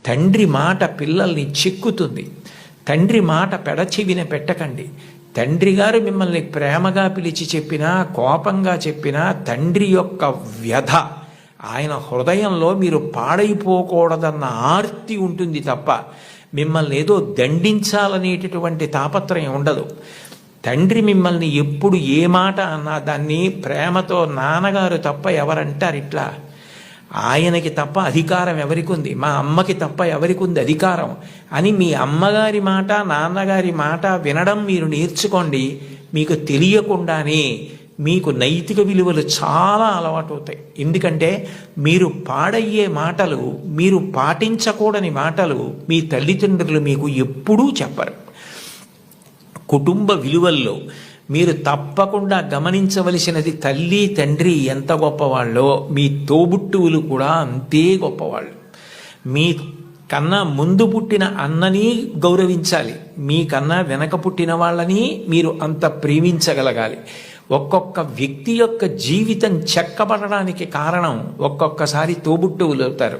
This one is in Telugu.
తండ్రి మాట పిల్లల్ని చిక్కుతుంది. తండ్రి మాట పెడచెవిన పెట్టకండి. తండ్రి గారు మిమ్మల్ని ప్రేమగా పిలిచి చెప్పినా, కోపంగా చెప్పినా, తండ్రి యొక్క వ్యధ ఆయన హృదయంలో మీరు పాడైపోకూడదన్న ఆర్తి ఉంటుంది తప్ప మిమ్మల్ని ఏదో దండించాలనేటటువంటి తాపత్రయం ఉండదు. తండ్రి మిమ్మల్ని ఎప్పుడు ఏ మాట అన్నా దాన్ని ప్రేమతో నాన్నగారు తప్ప ఎవరంటారు ఇట్లా, ఆయనకి తప్ప అధికారం ఎవరికి ఉంది, మా అమ్మకి తప్ప ఎవరికి ఉంది అధికారం అని మీ అమ్మగారి మాట నాన్నగారి మాట వినడం మీరు నేర్చుకోండి. మీకు తెలియకుండానే మీకు నైతిక విలువలు చాలా అలవాటు అవుతాయి. ఎందుకంటే మీరు పాడయ్యే మాటలు, మీరు పాటించకూడని మాటలు మీ తల్లిదండ్రులు మీకు ఎప్పుడూ చెప్పరు. కుటుంబ విలువల్లో మీరు తప్పకుండా గమనించవలసినది తల్లి తండ్రి ఎంత గొప్పవాళ్ళో మీ తోబుట్టువులు కూడా అంతే గొప్పవాళ్ళు. మీ కన్నా ముందు పుట్టిన అన్నని గౌరవించాలి, మీకన్నా వెనక పుట్టిన వాళ్ళని మీరు అంత ప్రేమించగలగాలి. ఒక్కొక్క వ్యక్తి యొక్క జీవితం చెక్కబడడానికి కారణం ఒక్కొక్కసారి తోబుట్టువులు అవుతారు.